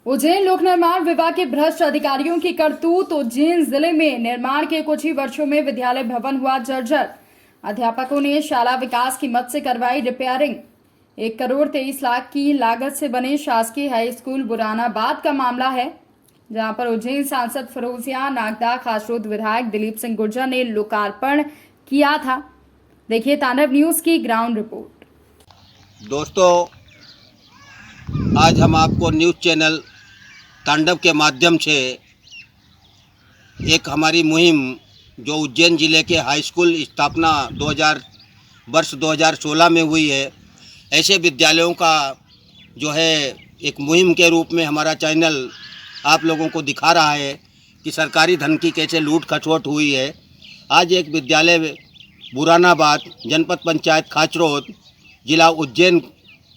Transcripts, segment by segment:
उज्जैन लोक निर्माण विभाग के भ्रष्ट अधिकारियों की करतूत। उज्जैन जिले में निर्माण के कुछ ही वर्षों में विद्यालय भवन हुआ जर्जर। अध्यापकों ने शाला विकास की मद से करवाई रिपेयरिंग। 1,23,00,000 की लागत से बने शासकीय हाई स्कूल बुरानाबाद का मामला है, जहां पर उज्जैन सांसद फिरोजिया नागदा खासरोद विधायक दिलीप सिंह गुर्जर ने लोकार्पण किया था। देखिए तांडव न्यूज की ग्राउंड रिपोर्ट। दोस्तों, आज हम आपको न्यूज़ चैनल तांडव के माध्यम से एक हमारी मुहिम जो उज्जैन ज़िले के हाई स्कूल स्थापना 2016 में हुई है, ऐसे विद्यालयों का जो है एक मुहिम के रूप में हमारा चैनल आप लोगों को दिखा रहा है कि सरकारी धन की कैसे लूट खसोट हुई है। आज एक विद्यालय बुरानाबाद, जनपद पंचायत खाचरोद, जिला उज्जैन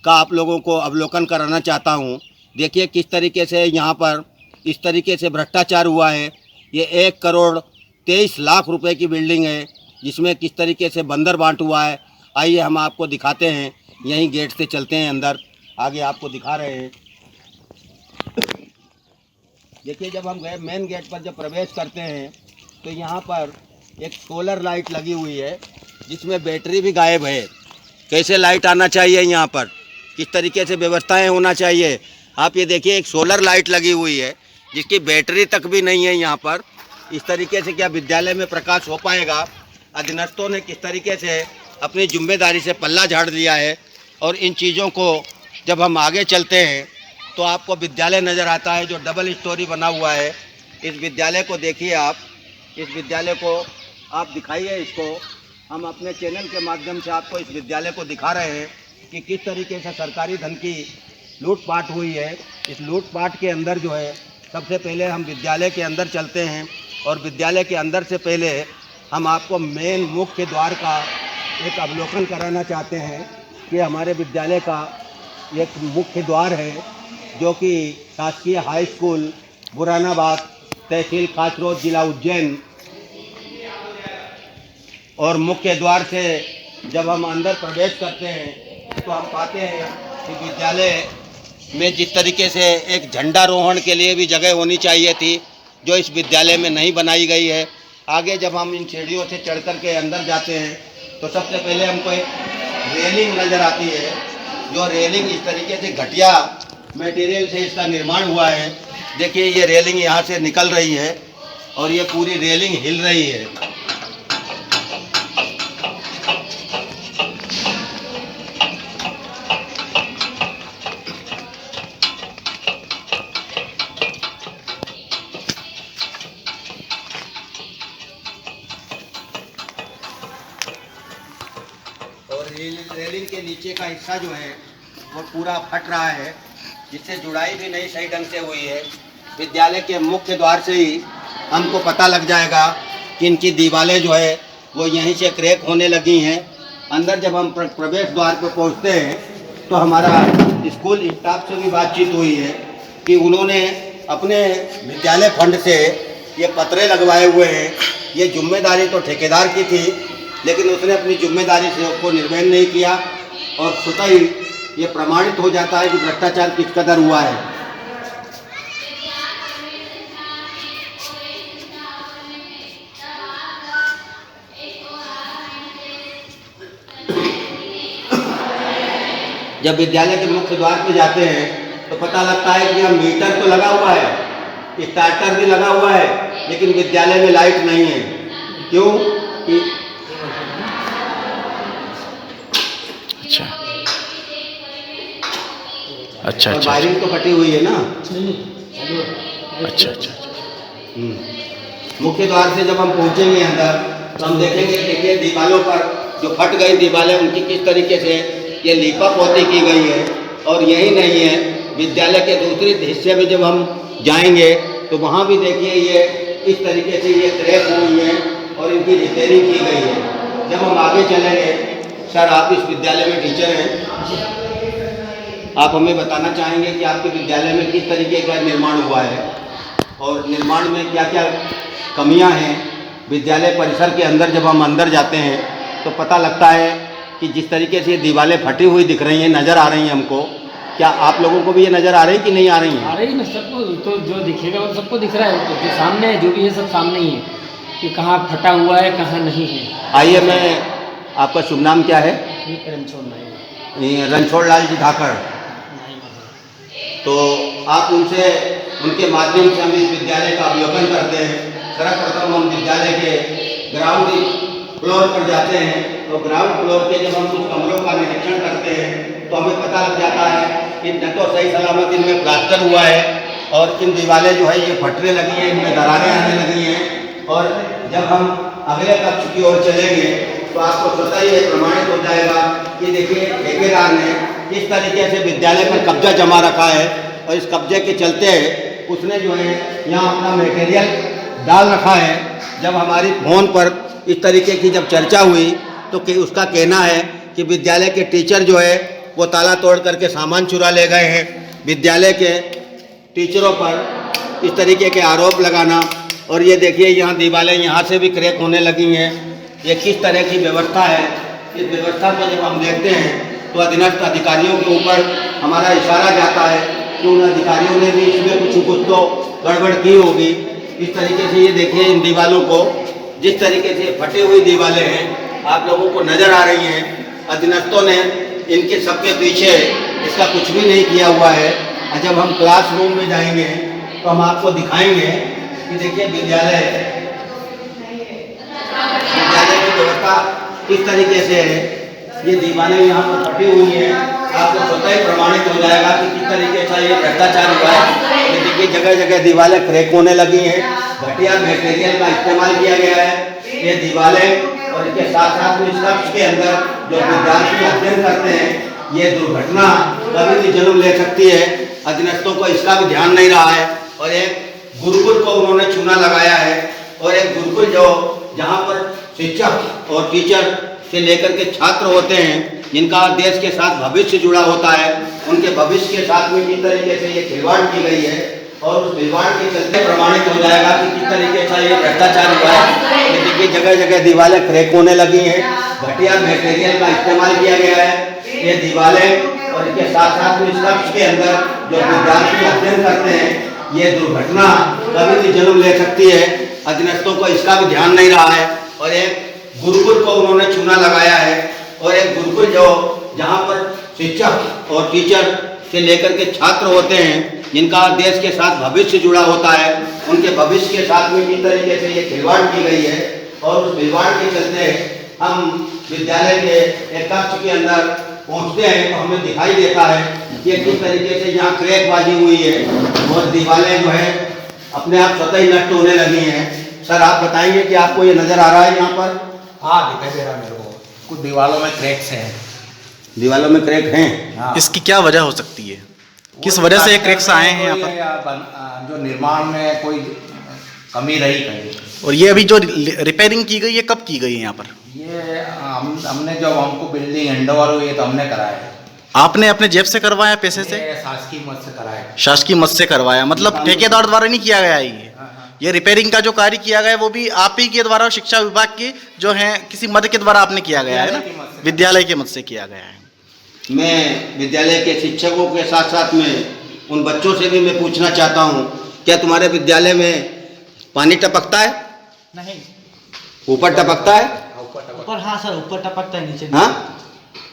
का आप लोगों को अवलोकन कराना चाहता हूं। देखिए किस तरीके से यहाँ पर इस तरीके से भ्रष्टाचार हुआ है। ये 1,23,00,000 रुपए की बिल्डिंग है, जिसमें किस तरीके से बंदर बांट हुआ है। आइए हम आपको दिखाते हैं, यहीं गेट से चलते हैं अंदर, आगे आपको दिखा रहे हैं। देखिए जब हम गए मेन गेट पर जब प्रवेश करते हैं तो यहाँ पर एक सोलर लाइट लगी हुई है, जिसमें बैटरी भी गायब है। कैसे लाइट आना चाहिए यहाँ पर, किस तरीके से व्यवस्थाएं होना चाहिए। आप ये देखिए एक सोलर लाइट लगी हुई है जिसकी बैटरी तक भी नहीं है यहाँ पर। इस तरीके से क्या विद्यालय में प्रकाश हो पाएगा। अधीनस्थों ने किस तरीके से अपनी जिम्मेदारी से पल्ला झाड़ दिया है। और इन चीज़ों को जब हम आगे चलते हैं तो आपको विद्यालय नज़र आता है जो डबल स्टोरी बना हुआ है। इस विद्यालय को देखिए आप, इस विद्यालय को आप दिखाइए। इसको हम अपने चैनल के माध्यम से आपको इस विद्यालय को दिखा रहे हैं कि किस तरीके से सरकारी धन की लूटपाट हुई है। इस लूटपाट के अंदर जो है सबसे पहले हम विद्यालय के अंदर चलते हैं, और विद्यालय के अंदर से पहले हम आपको मेन मुख्य द्वार का एक अवलोकन कराना चाहते हैं कि हमारे विद्यालय का एक मुख्य द्वार है जो कि शासकीय हाई स्कूल बुरानाबाद, तहसील खाचरोद, जिला उज्जैन। और मुख्य द्वार से जब हम अंदर प्रवेश करते हैं तो हम पाते हैं कि विद्यालय में जिस तरीके से एक झंडारोहण के लिए भी जगह होनी चाहिए थी, जो इस विद्यालय में नहीं बनाई गई है। आगे जब हम इन सीढ़ियों से चढ़ कर के अंदर जाते हैं तो सबसे पहले हमको एक रेलिंग नज़र आती है, जो रेलिंग इस तरीके से घटिया मटेरियल से इसका निर्माण हुआ है। देखिए ये रेलिंग यहाँ से निकल रही है और ये पूरी रेलिंग हिल रही है। और रेलिंग के नीचे का हिस्सा जो है वो पूरा फट रहा है, जिससे जुड़ाई भी नहीं सही ढंग से हुई है। विद्यालय के मुख्य द्वार से ही हमको पता लग जाएगा कि इनकी दीवारें जो है वो यहीं से क्रैक होने लगी हैं। अंदर जब हम प्रवेश द्वार पर पहुंचते हैं तो हमारा स्कूल स्टाफ से भी बातचीत हुई है कि उन्होंने अपने विद्यालय फंड से ये पतरे लगवाए हुए हैं। ये जिम्मेदारी तो ठेकेदार की थी, लेकिन उसने अपनी जिम्मेदारी से उसको निर्वहन नहीं किया, और स्वतः ही ये प्रमाणित हो जाता है कि भ्रष्टाचार किस कदर हुआ है। जब विद्यालय के मुख्य द्वार पे जाते हैं तो पता लगता है कि यहाँ मीटर तो लगा हुआ है, स्टार्टर भी लगा हुआ है, लेकिन विद्यालय में लाइट नहीं है। क्यों कि अच्छा, वायरिंग तो कटी हुई है ना। अच्छा। मुख्य द्वार से जब हम पहुंचेंगे अंदर तो हम देखेंगे, देखिए दीवारों पर जो फट गई दीवारें, उनकी किस तरीके से ये लीपा पोती की गई है। और यही नहीं है, विद्यालय के दूसरे हिस्से में जब हम जाएंगे तो वहाँ भी देखिए ये इस तरीके से ये क्रैक हुई है और इनकी रिपेयरिंग की गई है। जब हम आगे चलेंगे, सर आप इस विद्यालय में टीचर हैं, आप हमें बताना चाहेंगे कि आपके विद्यालय में किस तरीके का निर्माण हुआ है और निर्माण में क्या क्या कमियां हैं। विद्यालय परिसर के अंदर जब हम अंदर जाते हैं तो पता लगता है कि जिस तरीके से दीवारें फटी हुई दिख रही हैं, नज़र आ रही हैं हमको, क्या आप लोगों को भी ये नज़र आ रही कि नहीं आ रही हैं? आ रही ना सबको, तो जो दिखेगा वो सबको दिख रहा है, तो जो सामने है, जो भी है सब सामने ही है कि कहाँ फटा हुआ है कहाँ नहीं है। आइए, मैं आपका शुभ नाम क्या है? ये रणछोड़ नहीं है। रणछोड़ लाल जी धाकड़। तो आप उनसे, उनके माध्यम से हम इस विद्यालय का अवलोकन करते हैं। सर्वप्रथम हम विद्यालय के ग्राउंड फ्लोर पर जाते हैं, तो ग्राउंड फ्लोर के जब हम कुछ कमरों का निरीक्षण करते हैं तो हमें पता लग जाता है कि न तो सही सलामत इनमें प्लास्टर हुआ है और इन दीवारें जो है ये फटने लगी हैं, इनमें दरारें आने लगी हैं। और जब हम अगले कक्ष की ओर चलेंगे तो आपको स्वतः ही ये प्रमाणित हो जाएगा कि देखिए ठेकेदार ने किस तरीके से विद्यालय पर कब्जा जमा रखा है, और इस कब्जे के चलते उसने जो है यहाँ अपना मटेरियल डाल रखा है। जब हमारी फ़ोन पर इस तरीके की जब चर्चा हुई तो उसका कहना है कि विद्यालय के टीचर जो है वो ताला तोड़ करके सामान चुरा ले गए हैं। विद्यालय के टीचरों पर इस तरीके के आरोप लगाना, और ये देखिए यहाँ दीवारें यहाँ से भी क्रैक होने लगी हैं। ये किस तरह की व्यवस्था है, इस व्यवस्था को जब हम देखते हैं तो अधीनस्थ अधिकारियों के ऊपर हमारा इशारा जाता है कि उन अधिकारियों ने भी इसमें कुछ तो गड़बड़ की होगी। इस तरीके से ये देखिए इन दीवारों को, जिस तरीके से फटी हुई दीवारें हैं आप लोगों को नज़र आ रही हैं, अधीनस्थों ने इनके सबके पीछे इसका कुछ भी नहीं किया हुआ है। और जब हम क्लासरूम में जाएंगे तो हम आपको दिखाएंगे कि देखिए विद्यालय की व्यवस्था किस तरीके से है। ये दीवारें यहाँ पर फटी हुई हैं, आपको स्वतः ही प्रमाणित हो जाएगा कि किस तरीके से ये भ्रष्टाचार हुआ है। ये देखिए जगह जगह दीवारें क्रैक होने लगी हैं, घटिया मटेरियल का इस्तेमाल किया गया है। ये दीवारें और इसके साथ साथ में इस कक्ष के अंदर जो विद्यार्थी अध्ययन करते हैं, ये दुर्घटना कभी भी जन्म ले सकती है। अधीनस्थों को इसका भी ध्यान नहीं रहा है, और एक गुरुकुल को उन्होंने चूना लगाया है, और एक गुरुकुल जो जहाँ पर शिक्षक और टीचर से लेकर के छात्र होते हैं, जिनका देश के साथ भविष्य जुड़ा होता है, उनके भविष्य के साथ में किस तरीके से ये खिलवाड़ की गई है, और उस खिलवाड़ के चलते प्रमाणित हो जाएगा कि किस तरीके से ये भ्रष्टाचार हुआ है। ये देखिए जगह जगह दीवारें क्रैक होने लगी हैं, घटिया मटेरियल का इस्तेमाल किया गया है। ये दीवारें और इसके साथ साथ में इस कक्ष के अंदर जो विद्यार्थी अध्ययन करते हैं, ये दुर्घटना कभी भी जन्म ले सकती है। अधीनस्थों को इसका भी ध्यान नहीं रहा है, और एक गुरुकुल को उन्होंने चूना लगाया है, और एक गुरुकुल जो जहाँ पर शिक्षक और टीचर से लेकर के छात्र होते हैं, जिनका देश के साथ भविष्य जुड़ा होता है, उनके भविष्य के साथ में किस तरीके से ये खिलवाड़ की गई है। और उस खिलवाड़ के चलते हम विद्यालय के एक कक्ष के अंदर पहुँचते हैं तो हमें दिखाई देता है कि किस तरीके से यहाँ क्रैकबाजी हुई है, और दीवारें जो है अपने आप स्वतः ही नष्ट होने लगी हैं। सर आप बताएंगे कि आपको ये नज़र आ रहा है यहाँ पर? हाँ दिखाई दे रहा है मेरे को, कुछ दीवारों में क्रैक्स हैं। दीवारों में क्रैक हैं? हाँ। इसकी क्या वजह हो सकती है? किस वजह से ये क्रैक्स आए हैं यहाँ पर? जो निर्माण में कोई कमी रही कहीं। और ये अभी जो रिपेयरिंग की गई है कब की गई है यहाँ पर? ये हमने जब हमको बिल्डिंग हैंडओवर हुई है तो हमने कराया है। आपने अपने जेब से करवाया, पैसे से? ये शासकीय मद से कराया है। शासकीय मद से करवाया, मतलब ठेकेदार द्वारा नहीं किया गया है ये रिपेयरिंग का जो कार्य किया गया है वो भी आप ही के द्वारा, शिक्षा विभाग के जो है किसी मद के द्वारा आपने किया गया है ना? विद्यालय के मद से किया गया है। मैं विद्यालय के शिक्षकों के साथ साथ में उन बच्चों से भी मैं पूछना चाहता हूँ, क्या तुम्हारे विद्यालय में पानी टपकता है? नहीं। ऊपर टपकता है? ऊपर हाँ सर, ऊपर टपकता है, नीचे हाँ,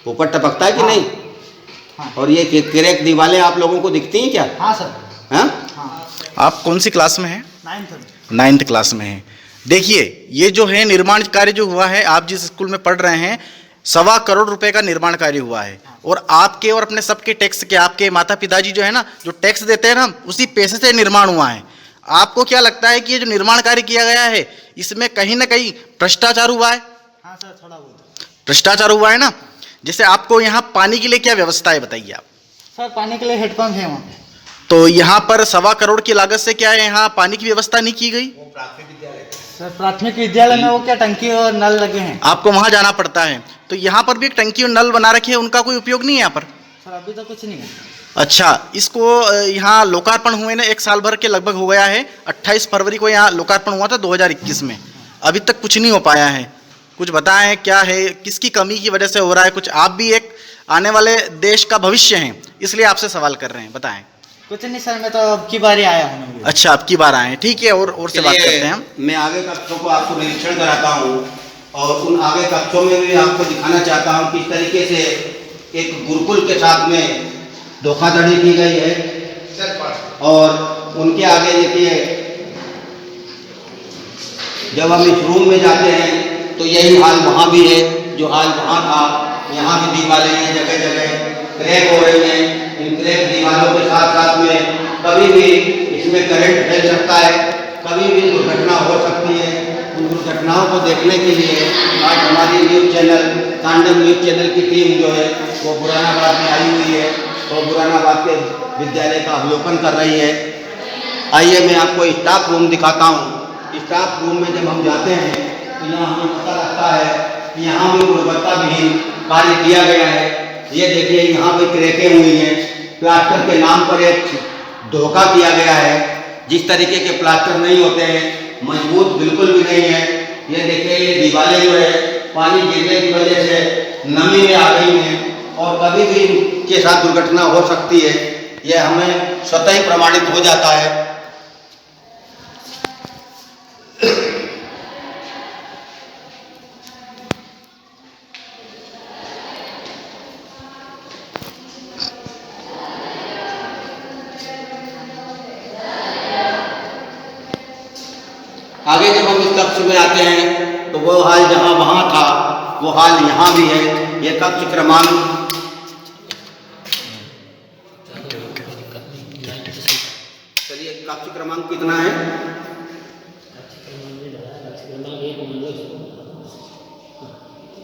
ऊपर टपकता है कि नहीं? हाँ। और ये क्रैक दीवारें आप लोगों को दिखती हैं क्या? हाँ सर। हाँ? हाँ। आप कौन सी क्लास में हैं? 9th क्लास में हैं। देखिए ये जो है निर्माण कार्य जो हुआ है, आप जिस स्कूल में पढ़ रहे हैं, 1.25 करोड़ रुपए का निर्माण कार्य हुआ है, और आपके और अपने सबके टैक्स के, आपके माता पिताजी जो है ना, जो टैक्स देते हैं ना, उसी पैसे से निर्माण हुआ है। आपको क्या लगता है कि ये जो निर्माण कार्य किया गया है इसमें कहीं ना कहीं भ्रष्टाचार हुआ है? हाँ सर, थोड़ा बहुत भ्रष्टाचार हुआ है ना। जैसे आपको यहाँ पानी के लिए क्या व्यवस्था है बताइए आप? सर, पानी के लिए हेडपम्प है वहाँ पे। तो यहाँ पर 1.25 करोड़ की लागत से क्या है, यहाँ पानी की व्यवस्था नहीं की गई? सर प्राथमिक विद्यालय में वो क्या टंकी और नल लगे हैं? आपको वहाँ जाना पड़ता है, तो यहाँ पर भी एक टंकी और नल बना रखे हैं, उनका कोई उपयोग नहीं है यहाँ पर? सर अभी तो कुछ नहीं है। अच्छा, इसको यहाँ लोकार्पण हुए ना 1 साल भर के लगभग हो गया है। 28 फरवरी को यहाँ लोकार्पण हुआ था 2021 में, अभी तक कुछ नहीं हो पाया है। कुछ बताएं क्या है, किसकी कमी की वजह से हो रहा है कुछ? आप भी एक आने वाले देश का भविष्य हैं, इसलिए आपसे सवाल कर रहे हैं, बताएं। कुछ नहीं सर, मैं तो अब की बार ही आया हूँ। अच्छा, अब की बार आए हैं, ठीक है। और से बात चलिए, करते हैं हम। मैं आगे कक्षों को आपको निरीक्षण कराता हूँ और उन आगे कक्षों में भी आपको दिखाना चाहता हूँ किस तरीके से एक गुरुकुल के साथ में धोखाधड़ी की गई है। और उनके आगे देखिए, जब हम इस रूम में जाते हैं तो यही हाल वहाँ भी है, जो हाल वहाँ था। यहाँ भी दीवारें हैं, जगह जगह क्रैक हो रही हैं। इन क्रैक दीवारों के साथ साथ में कभी भी इसमें करंट फैल सकता है, कभी भी दुर्घटना हो सकती है। उन दुर्घटनाओं को देखने के लिए आज हमारी न्यूज़ चैनल, तांडव न्यूज़ चैनल की टीम जो है वो बुरानाबाद में आई हुई है और बुरानाबाद के विद्यालय का अवलोकन कर रही है। आइए मैं आपको स्टाफ रूम दिखाता हूँ। स्टाफ रूम में जब हम जाते हैं तो यहाँ हमें पता लगता है कि यहाँ भी गुणवत्ता विहीन कार्य किया गया है। ये देखिए, यहाँ भी क्रैकें हुई हैं, प्लास्टर के नाम पर एक धोखा किया गया है। जिस तरीके के प्लास्टर नहीं होते हैं, मजबूत बिल्कुल भी नहीं है। ये देखिए, ये दीवारें जो है पानी गिरने की वजह से नमी में आ गई हैं और कभी भी इनके साथ दुर्घटना हो सकती है। यह हमें स्वतः ही प्रमाणित हो जाता है। आगे जब हम इस कक्ष में आते हैं तो वो हाल जहाँ वहाँ था वो हाल यहाँ भी है। ये कक्ष क्रमांक, चलिए कक्ष क्रमांक कितना है?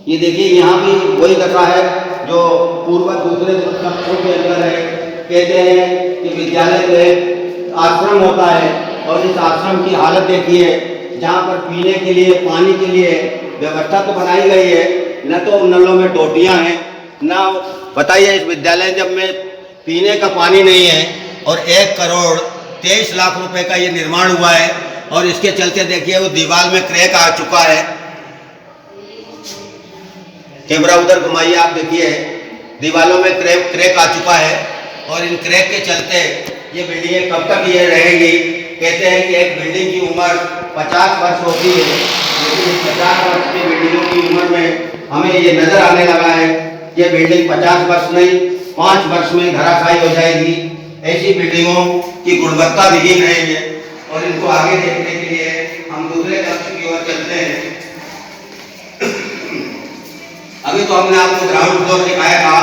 ये देखिए, यहाँ भी वही दशा है जो पूर्व दूसरे कक्षों के अंदर है। कहते हैं कि विद्यालय में आश्रम होता है और इस आश्रम की हालत देखिए, जहाँ पर पीने के लिए पानी के लिए व्यवस्था तो बनाई गई है, न तो नलों में टोटियाँ हैं, न बताइए इस विद्यालय जब में पीने का पानी नहीं है। और 1,23,00,000 रुपए का ये निर्माण हुआ है और इसके चलते देखिए वो दीवार में क्रैक आ चुका है। कैमरा उधर घुमाइए, आप देखिए दीवारों में क्रैक आ चुका है और इन क्रैक के चलते ये बिल्डिंगें कब तक ये रहेंगी। कहते हैं कि एक बिल्डिंग की उम्र 50 वर्ष होती है, लेकिन इस 50 वर्ष की बिल्डिंगों की उम्र में हमें ये नजर आने लगा है ये बिल्डिंग 50 वर्ष नहीं 5 वर्ष में धराशायी हो जाएगी। ऐसी बिल्डिंगों की गुणवत्ता विहीन है ये। और इनको आगे देखने के लिए हम दूसरे कक्ष की ओर चलते हैं। अभी तो हमने आपको ग्राउंड फ्लोर दिखाया था,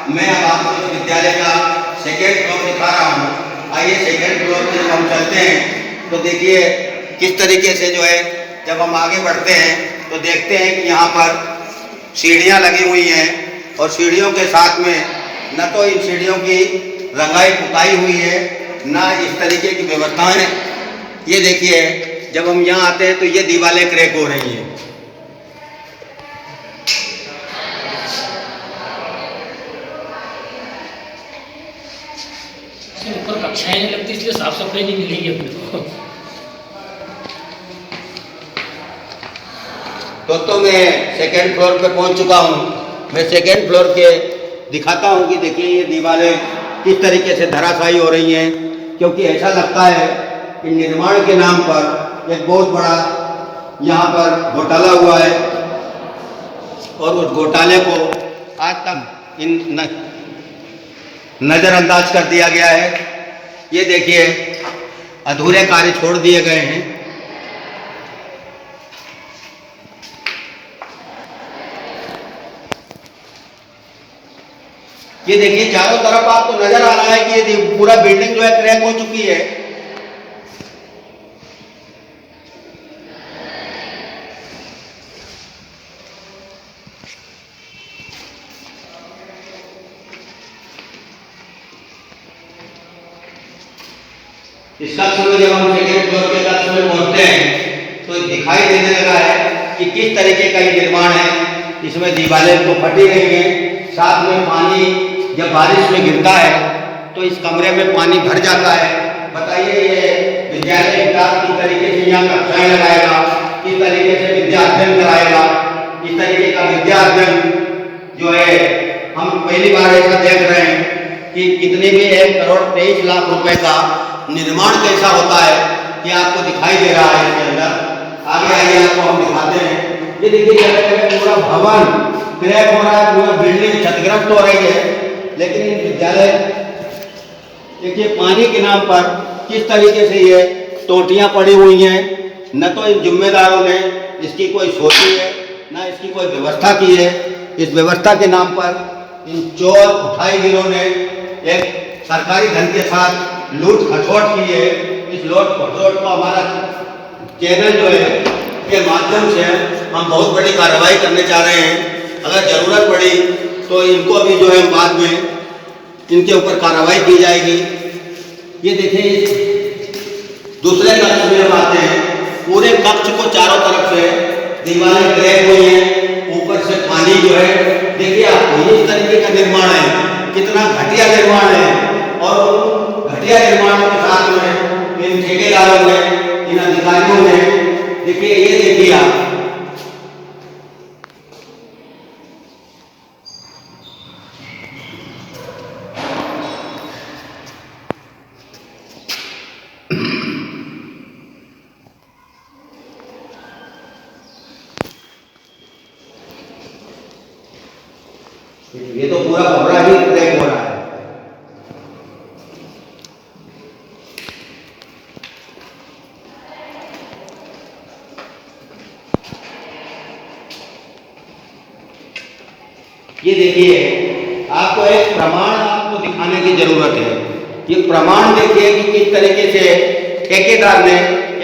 मैं अब आपको इस विद्यालय का सेकेंड फ्लोर दिखा रहा हूँ। आइए सेकेंड फ्लोर पे जब हम चलते हैं तो देखिए किस तरीके से जो है जब हम आगे बढ़ते हैं तो देखते हैं कि यहाँ पर सीढ़ियाँ लगी हुई हैं और सीढ़ियों के साथ में न तो इन सीढ़ियों की रंगाई पुताई हुई है, न इस तरीके की व्यवस्थाएं। ये देखिए, जब हम यहाँ आते हैं तो ये दीवारें क्रैक हो रही हैं। ऊपर कक्षाएं नहीं लगती, इसलिए साफ सफाई नहीं मिलेगी अपने को। दोस्तों, मैं सेकेंड फ्लोर पे पहुंच चुका हूं। मैं सेकेंड फ्लोर के दिखाता हूं कि देखिए ये दीवारें किस तरीके से धराशायी हो रही हैं, क्योंकि ऐसा लगता है कि निर्माण के नाम पर एक बहुत बड़ा यहाँ पर घोटाला हुआ है और उस घोटाले को आज तक नज़रअंदाज कर दिया गया है। ये देखिए, अधूरे कार्य छोड़ दिए गए हैं। ये देखिए, चारों तरफ आपको नजर आ रहा है कि ये पूरा बिल्डिंग जो है क्रैक हो चुकी है। इस कक्ष में जब हम सेकेंड फ्लोर के कक्ष में पहुंचते हैं तो दिखाई देने लगा है कि किस तरीके का ये निर्माण है। इसमें दीवारें तो फटी रही हैं, साथ में पानी जब बारिश में गिरता है तो इस कमरे में पानी भर जाता है। बताइए, ये विद्यालय स्टाफ किस तरीके से यहाँ कक्षाएं लगाएगा, किस तरीके से विद्या अध्ययन कराएगा। इस विद्यार्जन जो है हम पहली बार ऐसा देख रहे हैं कि कितने भी 1,23,00,000 रुपए का निर्माण कैसा होता है कि आपको दिखाई दे रहा है इसके अंदर। आगे आइए आपको हम दिखाते हैं। ये देखिए जगह पूरा भवन क्रैक हो रहा है, पूरा बिल्डिंग क्षतिग्रस्त हो रही है, लेकिन इन विद्यालय देखिए पानी के नाम पर किस तरीके से ये टोटियां पड़ी हुई हैं। न तो इन जिम्मेदारों ने इसकी कोई सोची है, न इसकी कोई व्यवस्था की है। इस व्यवस्था के नाम पर इन चोर उठाईगिरों ने एक सरकारी धन के साथ लूट खसोट की है। इस लूट खसोट को हमारा चैनल जो है के माध्यम से हम बहुत बड़ी कार्रवाई करने जा रहे हैं। अगर जरूरत पड़ी तो इनको भी जो है बाद में इनके ऊपर कार्रवाई की जाएगी। ये देखिए दूसरे कक्ष में हम आते हैं। पूरे कक्ष को चारों तरफ से दीवारें क्रैक हुई हैं, ऊपर से पानी जो है देखिए आपको इस तरीके का निर्माण है, कितना घटिया निर्माण है। और घटिया निर्माण के साथ में इन ठेकेदारों ने, इन अधिकारियों ने देखिए ये देखिए आप ये तो पूरा कमरा ही क्रैक हो रहा है। ये देखिए आपको एक प्रमाण आपको दिखाने की जरूरत है। ये प्रमाण देखिए कि किस तरीके से ठेकेदार ने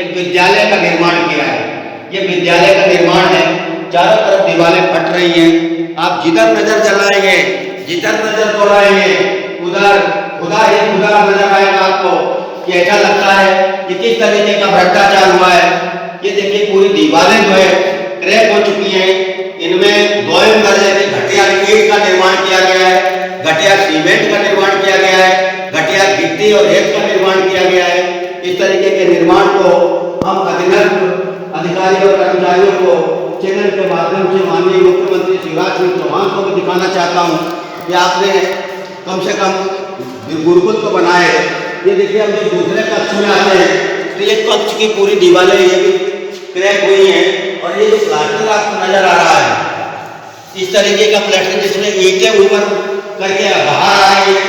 एक विद्यालय का निर्माण किया है। ये विद्यालय का निर्माण है, चारों तरफ दीवारें फट रही हैं। आप जिधर नजर चलाएंगे, जिधर नजर दौड़ाएंगे, उधर खुदा ही खुदा नजर आएगा आपको कि ऐसा लगता है कि किस तरीके का भ्रष्टाचार हुआ है। ये देखिए पूरी दीवारें जो है क्रैक हो चुकी हैं। इनमें दोयम दर्जे की घटिया ईंट का निर्माण किया गया है, घटिया सीमेंट का निर्माण किया गया है, घटिया गिट्टी और रेत का निर्माण किया गया है। इस तरीके के निर्माण को हम अधीनस्थ अधिकारियों और कर्मचारियों को चैनल के माध्यम से माननीय मुख्यमंत्री शिवराज सिंह चौहान को भी दिखाना चाहता हूँ कि आपने कम से कम गुरुकुल तो बनाए। ये देखिए हम जो दूसरे कक्ष में आते हैं तो ये कक्ष की पूरी दीवारें ये भी क्रैक हुई हैं। और ये जो प्लास्टर आपको नजर आ रहा है इस तरीके का प्लास्टर जिसमें ईंटें ऊपर करके बाहर आ रही है,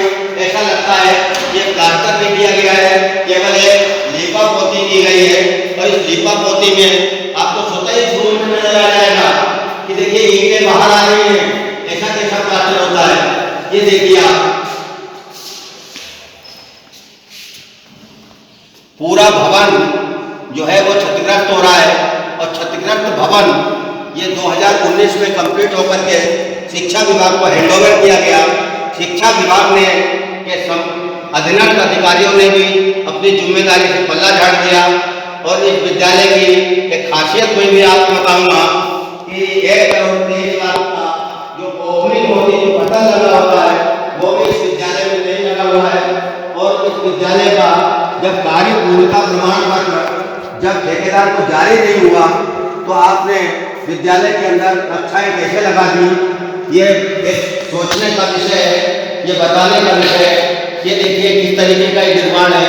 ऐसा लगता है ये प्लास्टर नहीं किया गया है, केवल एक लीपा पोती की गई है। और इस लीपा पोती में आपको स्वतः ही शुरू में नजर आ जाएगा कि देखिए ईंटें बाहर आ रही हैं। ऐसा कैसा प्लास्टर होता है। ये देखिए आप पूरा भवन जो है वो क्षतिग्रस्त हो रहा है। और क्षतिग्रस्त भवन ये 2019 में कंप्लीट होकर के शिक्षा विभाग को हैंडओवर किया गया। शिक्षा विभाग ने के अधीनस्थ अधिकारियों ने भी अपनी जिम्मेदारी से पल्ला झाड़ दिया। और इस विद्यालय की एक खासियत मैं भी आपको बताऊंगा कि 1,23,00,000 का जो ओपनिंग होती है, जो बटन लगा होता है, वो भी इस विद्यालय में नहीं लगा हुआ है। और इस विद्यालय का जब कार्य पूर्णता प्रमाण पत्र जब ठेकेदार को जारी नहीं हुआ तो आपने विद्यालय के अंदर कक्षाएं कैसे लगा दी, ये एक सोचने का विषय है, ये बताने का विषय है। ये देखिए किस तरीके का ये निर्माण है।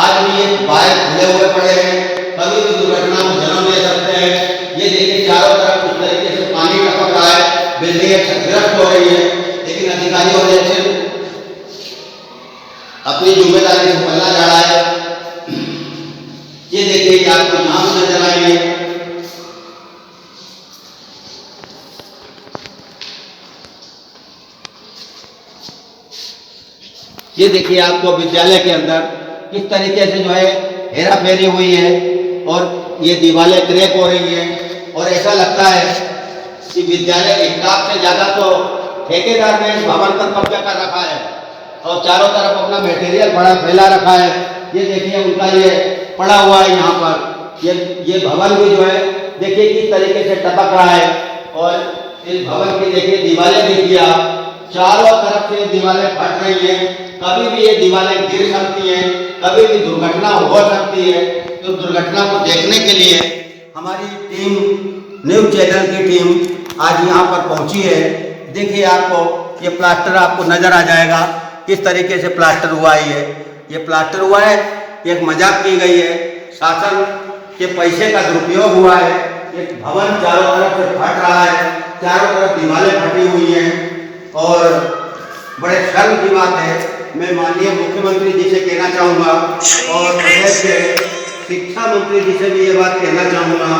आज भी ये बाहर खुले हुए पड़े हैं, कभी भी दुर्घटना को जन्म दे सकते हैं। ये देखिए चारों तरफ किस तरीके से पानी टपक रहा है, बिल्डिंगें क्षतिग्रस्त हो रही है, लेकिन अधिकारियों ने सिर्फ अपनी जिम्मेदारी से पल्ला झाड़ा है। ये देखिए कि आपको नाम नजर आएंगे। ये देखिए आपको विद्यालय के अंदर किस तरीके से जो है हेरा फेरी हुई है और ये दीवारें क्रैक हो रही हैं। और ऐसा लगता है कि विद्यालय स्टाफ से ज्यादा तो ठेकेदार ने इस भवन पर कब्जा कर रखा है और चारों तरफ अपना मटेरियल बड़ा फैला रखा है। ये देखिए उनका ये पड़ा हुआ है यहाँ पर। ये भवन भी जो है देखिए किस तरीके से टपक रहा है। और इस भवन की देखिए दीवारें देखिए आप, चारों तरफ से दीवारें फट रही हैं। कभी भी ये दीवारें गिर सकती हैं, कभी भी दुर्घटना हो सकती है। तो दुर्घटना को देखने के लिए हमारी टीम, न्यूज़ चैनल की टीम आज यहाँ पर पहुँची है। देखिए आपको ये प्लास्टर आपको नज़र आ जाएगा किस तरीके से प्लास्टर हुआ है। ये प्लास्टर हुआ है, एक मजाक की गई है, शासन के पैसे का दुरुपयोग हुआ है। एक भवन चारों तरफ से फट रहा है, चारों तरफ दीवारें फटी हुई हैं और बड़े शर्म की बात है। मैं माननीय मुख्यमंत्री जी से कहना चाहूँगा और प्रदेश के शिक्षा मंत्री जी से भी ये बात कहना चाहूँगा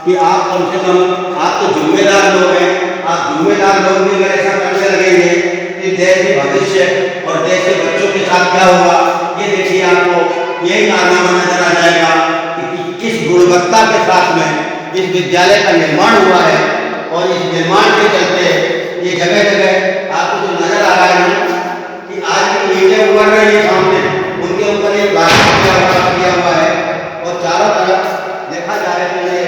कि आप कम से कम, आप तो जिम्मेदार लोग हैं, आप जिम्मेदार लोग भी अगर ऐसा करने लगेंगे कि देश के भविष्य और देश के बच्चों के साथ क्या होगा, ये देखिए आपको यही कारनामा नजर आ जाएगा कि किस गुणवत्ता के साथ में इस विद्यालय का निर्माण हुआ है। और इस निर्माण के चलते ये जगह जगह आपको जो नजर आ रहा है कि आज की ईंटें उभर रही है सामने, उनके ऊपर ये प्लास्टिक किया हुआ है और चारों तरफ देखा जाए तो ये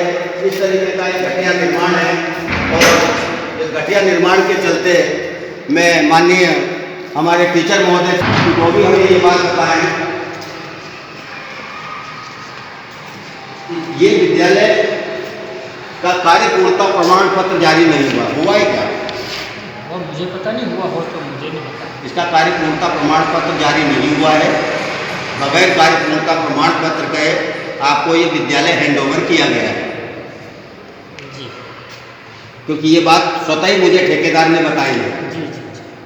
इस तरीके का एक घटिया निर्माण है। और इस घटिया निर्माण के चलते मैं माननीय हमारे टीचर महोदय को भी हमें ये बात बताएं, ये विद्यालय का कार्य पूर्णता प्रमाण पत्र जारी नहीं हुआ है क्या? और मुझे पता नहीं हुआ हो तो मुझे नहीं पता। इसका कार्य पूर्णता प्रमाण पत्र जारी नहीं हुआ है। बगैर कार्य पूर्णता प्रमाण पत्र के आपको ये विद्यालय हैंडओवर किया गया है। जी, क्योंकि ये बात स्वतः ही मुझे ठेकेदार ने बताई है जी,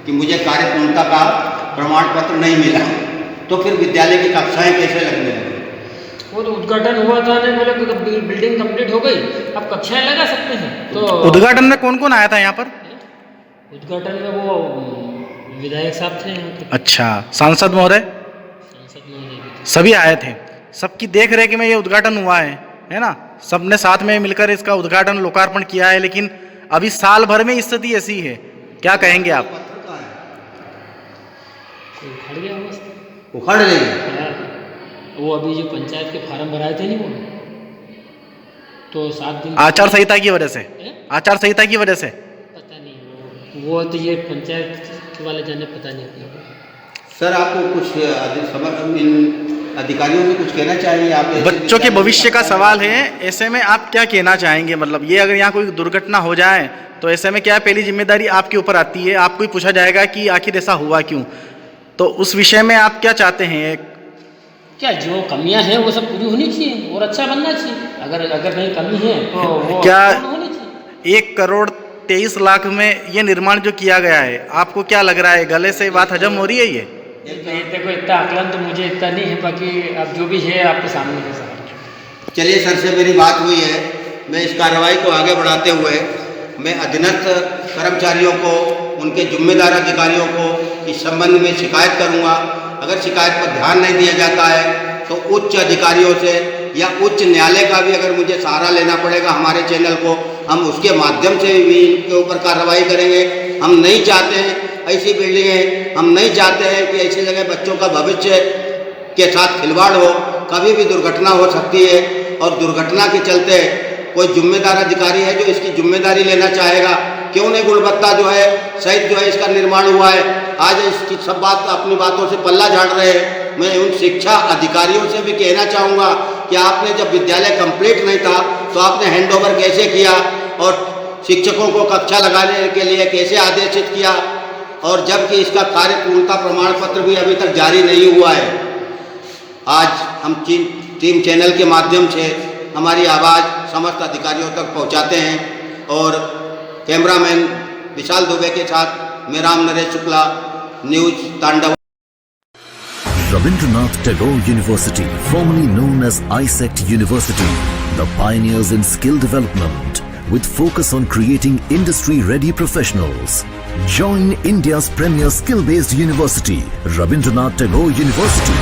कि मुझे कार्य पूर्णता का प्रमाण पत्र नहीं मिला, तो फिर विद्यालय की कक्षाएं कैसे लगने लगी? वो तो उद्घाटन हुआ था ना, बोले कि बिल्डिंग कंप्लीट हो गई, अब कक्षाएं लगा सकते हैं। तो उद्घाटन में कौन कौन आया था यहाँ पर? उद्घाटन में वो विधायक साहब थे यहाँ के। अच्छा, सांसद महोदय महोदय भी थे। सभी आए थे। सबकी देख रेख में ये उद्घाटन हुआ है ना? सबने साथ में मिलकर इसका उद्घाटन लोकार्पण किया है। लेकिन अभी साल भर में स्थिति ऐसी है, क्या कहेंगे आप? उखड़ गया बस। उखड़ गई। वो अभी जो पंचायत के फार्म भराए थे नहीं, वो तो 7 दिन आचार संहिता की वजह से, आचार संहिता की वजह से पता नहीं, वो तो ये पंचायत वाले जाने, पता नहीं अपने। सर आपको कुछ इन अधिकारियों से कुछ कहना चाहिए? आप बच्चों के भविष्य का सवाल है, ऐसे में आप क्या कहना चाहेंगे? मतलब ये अगर यहाँ कोई दुर्घटना हो जाए तो ऐसे में क्या पहली जिम्मेदारी आपके ऊपर आती है, आपको ही पूछा जाएगा कि आखिर ऐसा हुआ क्यों? तो उस विषय में आप क्या चाहते हैं? क्या जो कमियां हैं वो सब पूरी होनी चाहिए और अच्छा बनना चाहिए। अगर कहीं कमी है तो वो क्या पूर्ण होनी चाहिए। 1,23,00,000 में ये निर्माण जो किया गया है, आपको क्या लग रहा है, गले से बात हजम हो रही है? ये देखो इतना आकलन तो मुझे इतना नहीं है, बाकी अब जो भी है आपके सामने है सर। चलिए सर से मेरी बात हुई है, मैं इस कार्रवाई को आगे बढ़ाते हुए मैं अधीनस्थ कर्मचारियों को, उनके जिम्मेदार अधिकारियों को इस संबंध में शिकायत करूंगा। अगर शिकायत पर ध्यान नहीं दिया जाता है तो उच्च अधिकारियों से या उच्च न्यायालय का भी अगर मुझे सहारा लेना पड़ेगा हमारे चैनल को, हम उसके माध्यम से भी इनके ऊपर कार्रवाई करेंगे। हम नहीं चाहते हैं ऐसी बिल्डिंगें, हम नहीं चाहते हैं कि ऐसी जगह बच्चों का भविष्य के साथ खिलवाड़ हो। कभी भी दुर्घटना हो सकती है और दुर्घटना के चलते कोई जिम्मेदार अधिकारी है जो इसकी जिम्मेदारी लेना चाहेगा। क्यों नहीं गुणवत्ता जो है सहित जो है इसका निर्माण हुआ है, आज इसकी सब बात अपनी बातों से पल्ला झाड़ रहे हैं। मैं उन शिक्षा अधिकारियों से भी कहना चाहूँगा कि आपने जब विद्यालय कंप्लीट नहीं था तो आपने हैंडओवर कैसे किया और शिक्षकों को कक्षा लगाने के लिए कैसे आदेशित किया, और जबकि इसका कार्य पूर्णता प्रमाण पत्र भी अभी तक जारी नहीं हुआ है। आज हम टीम चैनल के माध्यम से हमारी आवाज़ समस्त अधिकारियों तक पहुंचाते हैं और कैमरामैन विशाल दुबे के साथ मैं राम नरेश शुक्ला, न्यूज तांडव। Rabindranath Tagore University, formerly known as ISECT University, the pioneers in skill development with focus on creating industry-ready professionals. Join India's premier skill-based university, Rabindranath Tagore University.